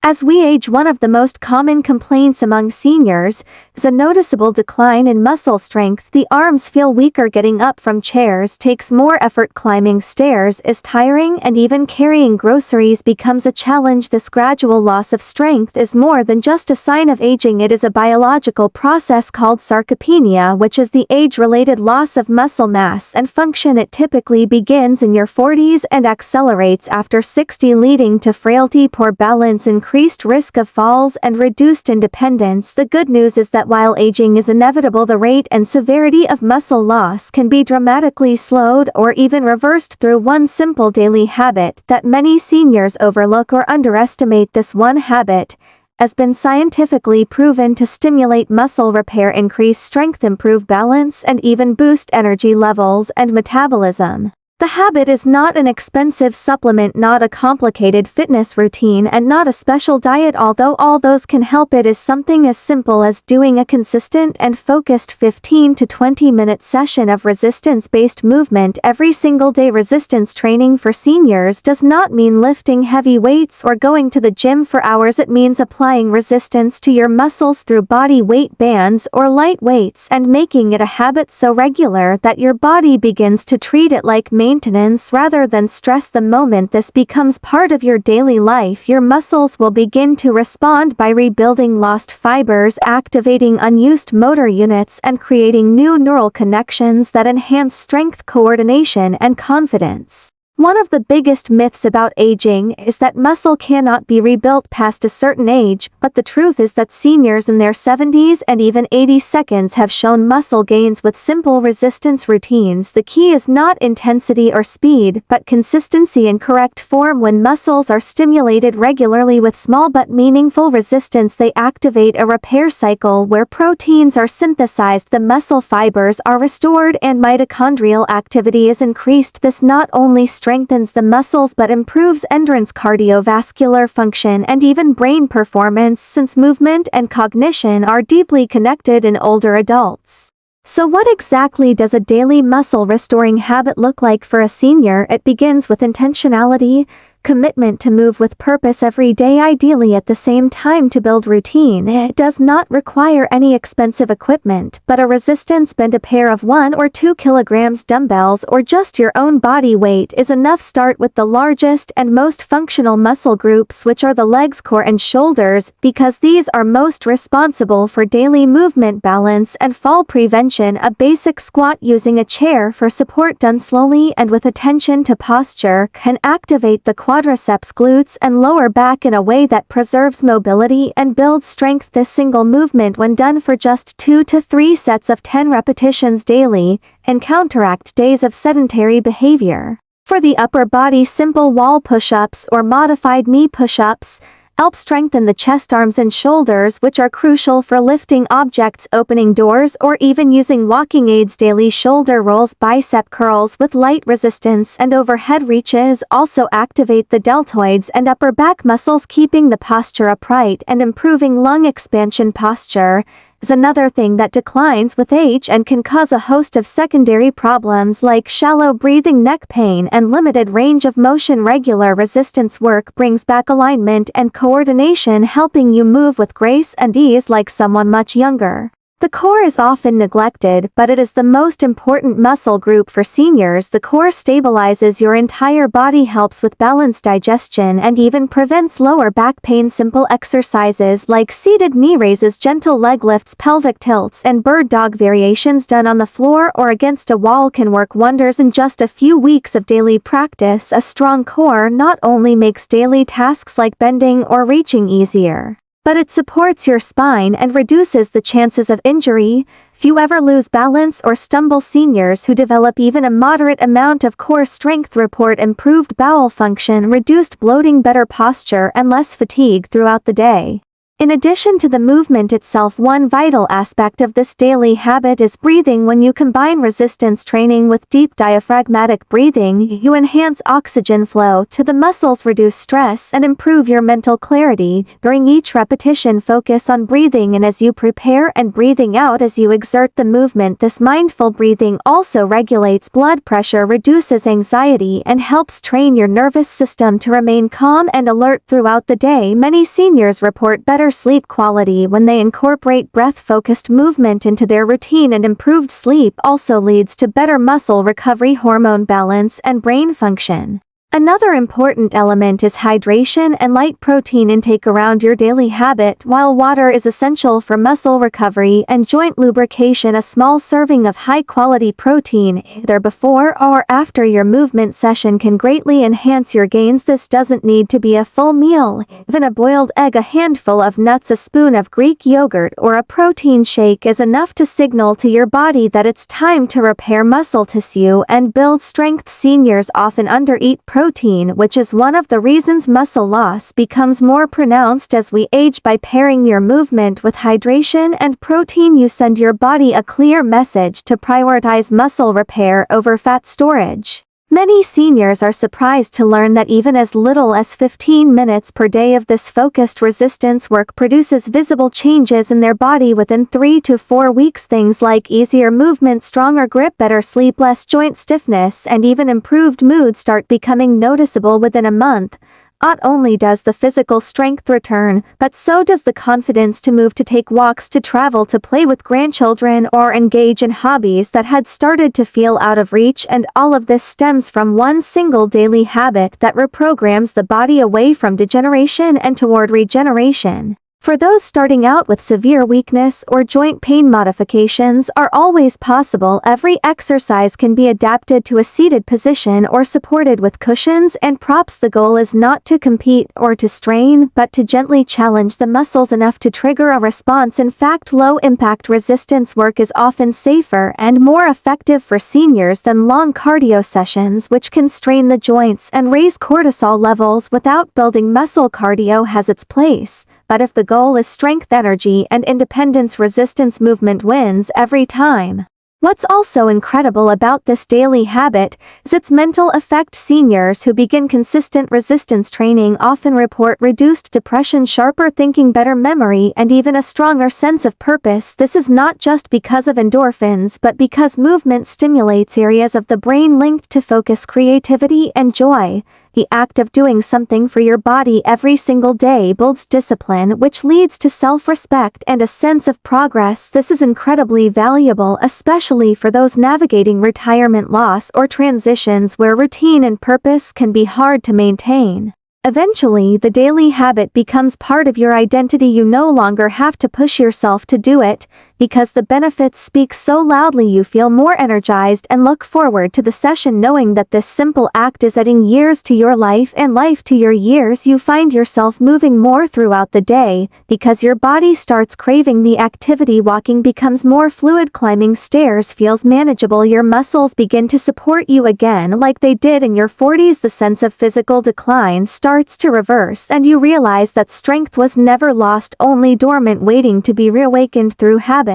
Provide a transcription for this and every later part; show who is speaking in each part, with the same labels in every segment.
Speaker 1: As we age, one of the most common complaints among seniors is a noticeable decline in muscle strength. The arms feel weaker, getting up from chairs takes more effort, climbing stairs is tiring, and even carrying groceries becomes a challenge. This gradual loss of strength is more than just a sign of aging. It is a biological process called sarcopenia, which is the age-related loss of muscle mass and function. It typically begins in your 40s and accelerates after 60, leading to frailty, poor balance, increased risk of falls, and reduced independence. The good news is that while aging is inevitable, the rate and severity of muscle loss can be dramatically slowed or even reversed through one simple daily habit that many seniors overlook or underestimate. This one habit has been scientifically proven to stimulate muscle repair, increase strength, improve balance, and even boost energy levels and metabolism. The habit is not an expensive supplement, not a complicated fitness routine, and not a special diet, although all those can help. It is something as simple as doing a consistent and focused 15 to 20 minute session of resistance-based movement every single day. Resistance training for seniors does not mean lifting heavy weights or going to the gym for hours. It means applying resistance to your muscles through body weight bands or light weights and making it a habit so regular that your body begins to treat it like maintenance rather than stress. The moment this becomes part of your daily life, your muscles will begin to respond by rebuilding lost fibers, activating unused motor units, and creating new neural connections that enhance strength, coordination, and confidence. One of the biggest myths about aging is that muscle cannot be rebuilt past a certain age, but the truth is that seniors in their 70s and even 80s have shown muscle gains with simple resistance routines. The key is not intensity or speed, but consistency and correct form. When muscles are stimulated regularly with small but meaningful resistance, they activate a repair cycle where proteins are synthesized, the muscle fibers are restored, and mitochondrial activity is increased. This not only strengthens the muscles but improves endurance, cardiovascular function, and even brain performance, since movement and cognition are deeply connected in older adults. So what exactly does a daily muscle restoring habit look like for a senior? It begins with intentionality, commitment to move with purpose every day, ideally at the same time to build routine. It does not require any expensive equipment, but a resistance band, a pair of 1 or 2 kilograms dumbbells, or just your own body weight is enough. Start with the largest and most functional muscle groups, which are the legs, core, and shoulders, because these are most responsible for daily movement, balance, and fall prevention. A basic squat using a chair for support, done slowly and with attention to posture, can activate the quadriceps, glutes, and lower back in a way that preserves mobility and builds strength. This single movement, when done for just 2 to 3 sets of 10 repetitions daily, can counteract days of sedentary behavior. For the upper body, simple wall push-ups or modified knee push-ups help strengthen the chest, arms, and shoulders, which are crucial for lifting objects, opening doors, or even using walking aids. Daily shoulder rolls, bicep curls with light resistance, and overhead reaches also activate the deltoids and upper back muscles, keeping the posture upright and improving lung expansion. Posture is another thing that declines with age and can cause a host of secondary problems like shallow breathing, neck pain, and limited range of motion. Regular resistance work brings back alignment and coordination, helping you move with grace and ease like someone much younger. The core is often neglected, but it is the most important muscle group for seniors. The core stabilizes your entire body, helps with balance, digestion, and even prevents lower back pain. Simple exercises like seated knee raises, gentle leg lifts, pelvic tilts, and bird dog variations done on the floor or against a wall can work wonders. In just a few weeks of daily practice, a strong core not only makes daily tasks like bending or reaching easier, but it supports your spine and reduces the chances of injury. Few ever lose balance or stumble. Seniors who develop even a moderate amount of core strength report improved bowel function, reduced bloating, better posture, and less fatigue throughout the day. In addition to the movement itself, one vital aspect of this daily habit is breathing. When you combine resistance training with deep diaphragmatic breathing, you enhance oxygen flow to the muscles, reduce stress, and improve your mental clarity. During each repetition, focus on breathing in as you prepare and breathing out as you exert the movement. This mindful breathing also regulates blood pressure, reduces anxiety, and helps train your nervous system to remain calm and alert throughout the day. Many seniors report better sleep quality when they incorporate breath-focused movement into their routine, and improved sleep also leads to better muscle recovery, hormone balance, and brain function. Another important element is hydration and light protein intake around your daily habit. While water is essential for muscle recovery and joint lubrication, a small serving of high-quality protein either before or after your movement session can greatly enhance your gains. This doesn't need to be a full meal. Even a boiled egg, a handful of nuts, a spoon of Greek yogurt, or a protein shake is enough to signal to your body that it's time to repair muscle tissue and build strength. Seniors often undereat protein, which is one of the reasons muscle loss becomes more pronounced as we age. By pairing your movement with hydration and protein, you send your body a clear message to prioritize muscle repair over fat storage. Many seniors are surprised to learn that even as little as 15 minutes per day of this focused resistance work produces visible changes in their body within 3 to 4 weeks. Things like easier movement, stronger grip, better sleep, less joint stiffness, and even improved mood start becoming noticeable within a month. Not only does the physical strength return, but so does the confidence to move, to take walks, to travel, to play with grandchildren, or engage in hobbies that had started to feel out of reach. And all of this stems from one single daily habit that reprograms the body away from degeneration and toward regeneration. For those starting out with severe weakness or joint pain, modifications are always possible. Every exercise can be adapted to a seated position or supported with cushions and props. The goal is not to compete or to strain, but to gently challenge the muscles enough to trigger a response. In fact, low-impact resistance work is often safer and more effective for seniors than long cardio sessions, which can strain the joints and raise cortisol levels without building muscle. Cardio has its place, but if the goal is strength, energy, and independence, resistance movement wins every time. What's also incredible about this daily habit is its mental effect. Seniors who begin consistent resistance training often report reduced depression, sharper thinking, better memory, and even a stronger sense of purpose. This is not just because of endorphins, but because movement stimulates areas of the brain linked to focus, creativity, and joy. The act of doing something for your body every single day builds discipline, which leads to self-respect and a sense of progress. This is incredibly valuable, especially for those navigating retirement, loss, or transitions where routine and purpose can be hard to maintain. Eventually, the daily habit becomes part of your identity. You no longer have to push yourself to do it, because the benefits speak so loudly. You feel more energized and look forward to the session, knowing that this simple act is adding years to your life and life to your years. You find yourself moving more throughout the day because your body starts craving the activity. Walking becomes more fluid, climbing stairs feels manageable, your muscles begin to support you again like they did in your 40s. The sense of physical decline starts to reverse, and you realize that strength was never lost, only dormant, waiting to be reawakened through habit.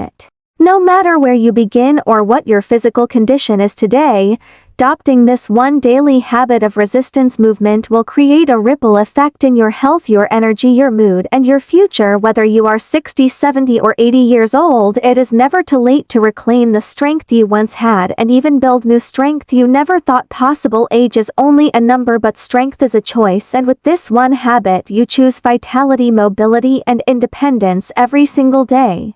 Speaker 1: No matter where you begin or what your physical condition is today, adopting this one daily habit of resistance movement will create a ripple effect in your health, your energy, your mood, and your future. Whether you are 60, 70, or 80 years old, it is never too late to reclaim the strength you once had and even build new strength you never thought possible. Age is only a number, but strength is a choice, and with this one habit you choose vitality, mobility, and independence every single day.